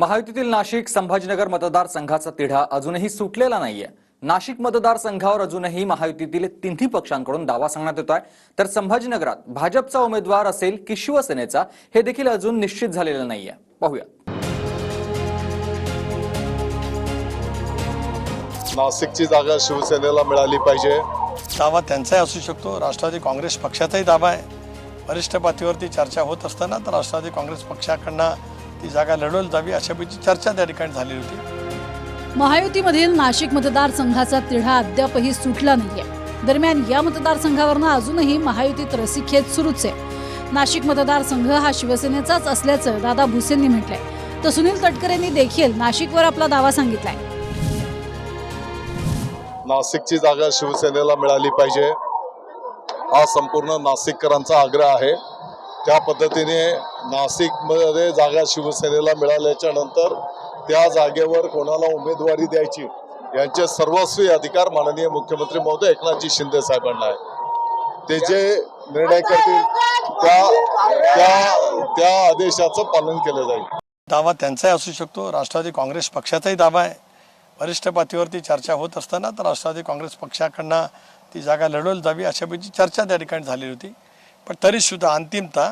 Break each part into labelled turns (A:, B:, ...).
A: महायुतीतील नाशिक संभाजीनगर मतदारसंघाचा तिढा अजूनही सुटलेला नाहीये। नाशिक मतदारसंघावर अजूनही महायुतीतील तिन्ही पक्षांकडून दावा सांगण्यात येतोय, तर संभाजीनगरात भाजपचा उमेदवार असेल की शिवसेनेचा हे देखील अजून निश्चित झालेलं नाहीये। पाहूया।
B: नाशिकची जागा शिवसेनेला मिळाली पाहिजे।
C: दावा त्यांचाही असू शकतो, राष्ट्रवादी काँग्रेस पक्षाचाही दावा आहे। वरिष्ठ पातळीवरती चर्चा होत असताना तर राष्ट्रवादी काँग्रेस पक्षाकडनं ती जागा लढवली जावी अशापैकी चर्चा त्या ठिकाणी झाली होती।
D: महायुतीमधील नाशिक मतदारसंघाचा तिढा अद्यापही सुटला नाहीये। दरम्यान या मतदारसंघावरून अजूनही महायुतीत रसिकखेच सुरूच आहे। नाशिक मतदारसंघ हा शिवसेनेचाच असल्याचं दादा भुसेंनी म्हटलंय, तर सुनील तटकरेंनी देखील नाशिकवर आपला दावा सांगितलाय।
B: नाशिकची जागा शिवसेनेला मिळाली पाहिजे हा संपूर्ण नाशिककरांचा आग्रह आहे। त्या पद्धतीने नाशिकमध्ये जागा शिवसेनेला मिळाल्याच्या नंतर त्या जागेवर कोणाला उमेदवारी द्यायची यांचे सर्वस्वी अधिकार माननीय मुख्यमंत्री महोदय एकनाथजी शिंदे साहेबांना आहे। ते जे निर्णय करतील त्या आदेशाचं पालन केलं जाईल।
C: दावा त्यांचाही असू शकतो, राष्ट्रवादी काँग्रेस पक्षाचाही दावा आहे। वरिष्ठ पातळीवरती चर्चा होत असताना तर राष्ट्रवादी काँग्रेस पक्षाकडनं ती जागा लढवली जावी अशापैकी चर्चा त्या ठिकाणी झाली होती। पण तरीसुद्धा अंतिमतः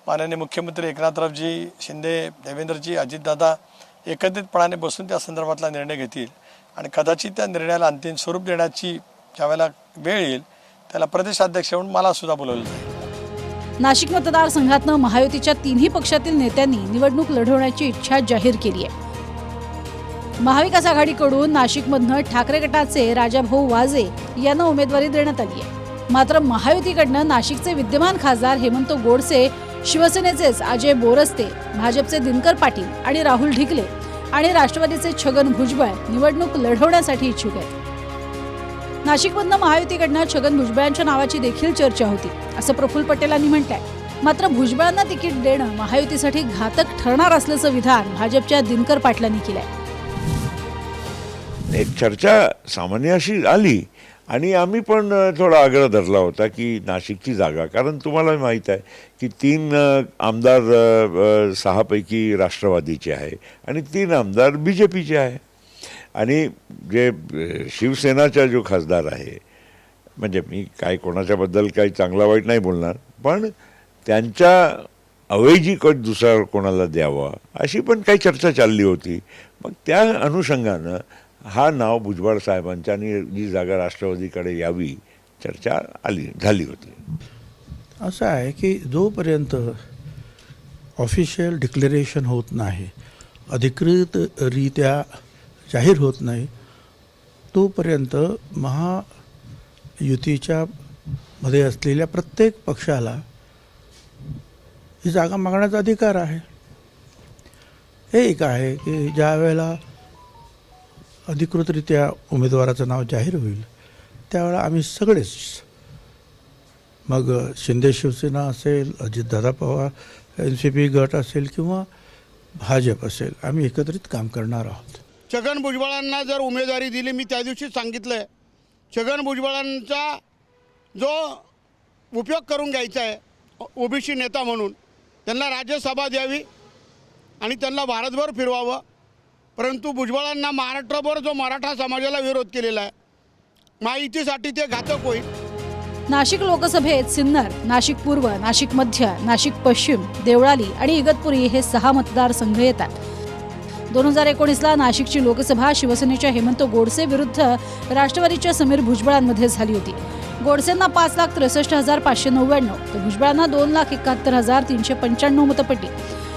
C: माननीय मुख्यमंत्री एकनाथरावजी शिंदे, देवेंद्रजी, अजितदादा एकत्रितपणाने बसून त्या संदर्भातला निर्णय घेतील आणि कदाचित त्या निर्णयाला अंतिम स्वरूप देण्याची ज्यावेळेला वेळ येईल त्याला प्रदेशाध्यक्ष म्हणून मला सुद्धा बोलवलं जाईल।
D: नाशिक मतदारसंघातनं महायुतीच्या तिन्ही पक्षातील नेत्यांनी निवडणूक लढवण्याची इच्छा जाहीर केली आहे। महाविकास आघाडीकडून नाशिकमधनं ठाकरे गटाचे राजाभाऊ वाजे यांना उमेदवारी देण्यात आली आहे। मात्र महायुतीकडनं नाशिकचे विद्यमान खासदार हेमंत गोडसे, शिवसेनेचेच अजय बोरस्ते, भाजपचे दिनकर पाटील आणि राहुल ढिकले आणि राष्ट्रवादीचे छगन भुजबळ निवडणूक लढवण्यासाठी इच्छुक आहेत। नाशिकमधनं महायुतीकडनं छगन भुजबळांच्या नावाची देखील चर्चा होती असं प्रफुल्ल पटेलांनी म्हटलंय। मात्र भुजबळांना तिकीट देणं महायुतीसाठी घातक ठरणार असल्याचं विधान भाजपच्या दिनकर पाटलांनी केलंय।
E: एक चर्चा सामान्य अशी आली आणि आम्ही पण थोडा आग्रह धरला होता की नाशिकची जागा, कारण तुम्हाला माहीत आहे की 3 आमदार 6 पैकी राष्ट्रवादीचे आहे आणि 3 आमदार BJPचे आहे आणि जे शिवसेनाचा जो खासदार आहे, म्हणजे मी काय कोणाच्याबद्दल काही चांगला वाईट नाही बोलणार, पण त्यांच्या ऐवजी दुसरा कोणाला द्यावा अशी पण काही चर्चा चालली होती। मग त्या अनुषंगानं हा नाव भुजबळ साहेबांच्या आणि जी जागा राष्ट्रवादीकडे यावी चर्चा झाली होती।
F: असं आहे की जोपर्यंत ऑफिशियल डिक्लेरेशन होत नाही, अधिकृतरित्या जाहीर होत नाही, तोपर्यंत महायुतीच्या मध्ये असलेल्या प्रत्येक पक्षाला ही जागा मागण्याचा अधिकार आहे। हे एक आहे की ज्या वेळेला अधिकृतरित्या उमेदवाराचं नाव जाहीर होईल त्यावेळेला आम्ही सगळेच, मग शिंदे शिवसेना असेल, अजितदादा पवार NCP गट असेल किंवा भाजप असेल, आम्ही एकत्रित काम करणार आहोत।
G: छगन भुजबळांना जर उमेदवारी दिली, मी त्या दिवशी सांगितलं आहे, छगन भुजबळांचा जो उपयोग करून घ्यायचा आहे OBC नेता म्हणून, त्यांना राज्यसभा द्यावी आणि त्यांना भारतभर फिरवावं। परंतु भुजबळांना महाराष्ट्रभर जो मराठा समाजाला विरोध केलेला आहे, माहितीसाठी ते घातक होईल।
D: नाशिक लोकसभेत सिन्नर, नाशिक पूर्व, नाशिक मध्य, नाशिक पश्चिम, देवळाली आणि इगतपुरी हे 6 मतदारसंघ येतात। 2019ला नाशिकची लोकसभा शिवसेनेच्या हेमंत गोडसे विरुद्ध राष्ट्रवादीच्या समीर भुजबळांमध्ये झाली होती। गोडसेंना 5,63,599 तर भुजबळांना 2,71,395 मतं पडली।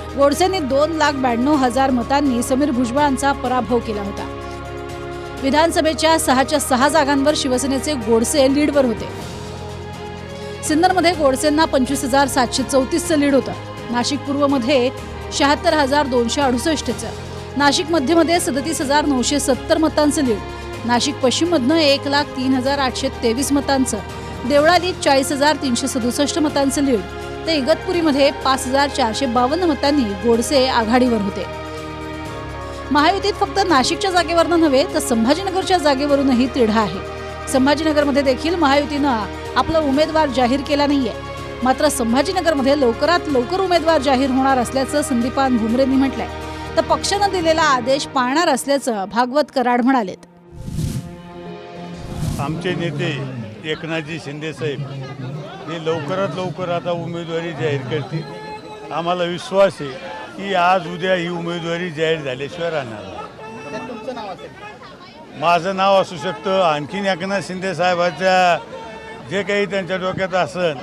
D: गोडसेंनी 2,92,000 मतांनी समीर भुजबळांचा पराभव केला होता। विधानसभेच्या 6च्या 6 जागांवर शिवसेनेचे गोडसे लीडवर होते। सिन्नरमध्ये गोडसेंना 25,734चं लीड होतं। नाशिक पूर्वमध्ये 76,268चं, नाशिक मध्यमध्ये 37,970 मतांचं लीड, नाशिक पश्चिममधनं 1,03,823 मतांचं, देवळालीत 40,367 मतांचं लीड, तर इगतपुरीमध्ये 5,452 मतांनी गोडसे आघाडीवर होते। महायुतीत फक्त नाशिकच्या जागेवरनं नव्हे तर संभाजीनगरच्या जागेवरूनही तिढा आहे। संभाजीनगरमध्ये देखील महायुतीनं आपला उमेदवार जाहीर केला नाहीये। मात्र संभाजीनगरमध्ये लवकरात लवकर उमेदवार जाहीर होणार असल्याचं संदीपान भुमरेंनी म्हटलंय। तर पक्षानं दिलेला आदेश पाळणार असल्याचं भागवत कराड म्हणालेत.
H: आमचे नेते एकनाथजी शिंदे साहेब हे लवकरात लवकर आता उमेदवारी जाहीर करतील. आम्हाला विश्वास आहे की आज उद्या ही उमेदवारी जाहीर झाल्याशिवाय राहणार नाही. माझं नाव असू शकतं, आणखीन एकनाथ शिंदे साहेबांच्या जे काही त्यांच्या डोक्यात असेल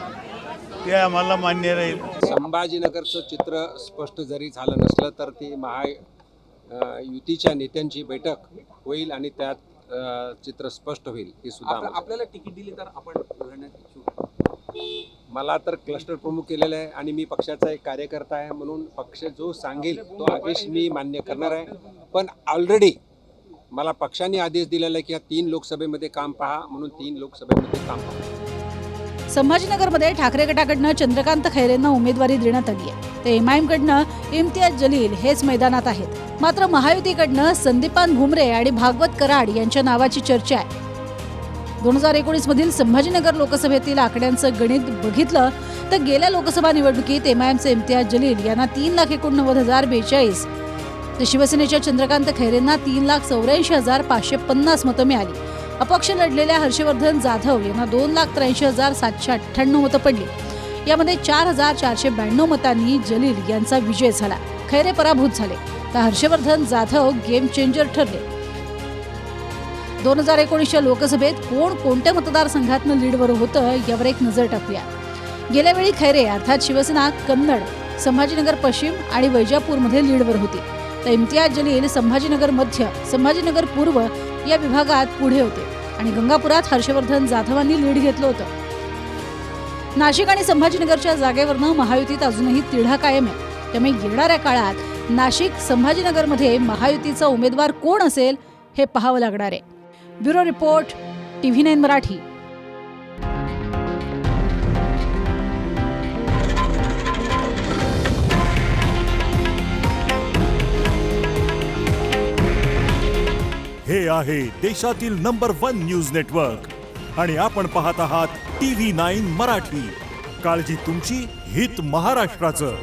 H: ते आम्हाला मान्य राहील.
I: संभाजीनगरचं चित्र स्पष्ट जरी झालं नसलं तर ती युतीच्या नेत्यांची बैठक होईल आणि त्यात चित्र स्पष्ट होईल. हे सुद्धा
J: आपल्याला तिकीट दिली तर आपण लढण्यात इच्छुक.
I: मला तर क्लस्टर प्रमुख केलेलं आहे आणि मी पक्षाचा एक कार्यकर्ता आहे म्हणून पक्ष जो सांगेल तो आदेश मी मान्य करणार आहे. पण ऑलरेडी मला पक्षाने आदेश दिलेला आहे की या 3 लोकसभेमध्ये काम पहा म्हणून 3 लोकसभेमध्ये काम पहा.
D: संभाजीनगरमध्ये ठाकरे गटाकडनं चंद्रकांत खैरेंना उमेदवारी देण्यात आली आहे. ते एमआयएमकडनं इम्तियाज जलील हेच मैदानात आहेत. मात्र महायुतीकडनं संदीपान भुमरे आणि भागवत कराड यांच्या नावाची चर्चा आहे. 2019 मधील संभाजीनगर लोकसभेतील आकड्यांचं गणित बघितलं तर गेल्या लोकसभा निवडणुकीत एमआयएमचे इम्तियाज जलील यांना 3,89,042 तर शिवसेनेच्या चंद्रकांत खैरेंना 3,84,550 मतं मिळाली. अपक्ष लढलेल्या हर्षवर्धन जाधव यांना 2,83,798 मतं पडली. यामध्ये 4,492 मतांनी जलील यांचा विजय झाला. खैरे पराभूत झाले तर हर्षवर्धन जाधव गेम चेंजर ठरले. 2019च्या लोकसभेत कोण कोणत्या मतदारसंघातनं लीडवर होतं यावर एक नजर टाकूया. गेल्या वेळी खैरे अर्थात शिवसेना कन्नड, संभाजीनगर पश्चिम आणि वैजापूरमध्ये लीडवर होती. तर इम्तियाज जलील संभाजीनगर मध्य, संभाजीनगर पूर्व या विभागात पुढे होते आणि गंगापुरात हर्षवर्धन जाधवांनी लीड घेतलं होतं. नाशिक आणि संभाजीनगरच्या जागेवरनं महायुतीत अजूनही तिढा कायम आहे. त्यामुळे येणाऱ्या काळात नाशिक, संभाजीनगरमध्ये महायुतीचा उमेदवार कोण असेल हे पाहावं लागणार आहे. Bureau report, TV9 Marathi.
K: हे आहे देशातील नंबर 1 न्यूज नेटवर्क आणि आपण पाहत आहात TV9 मराठी. काळजी तुमची, हित महाराष्ट्राचं.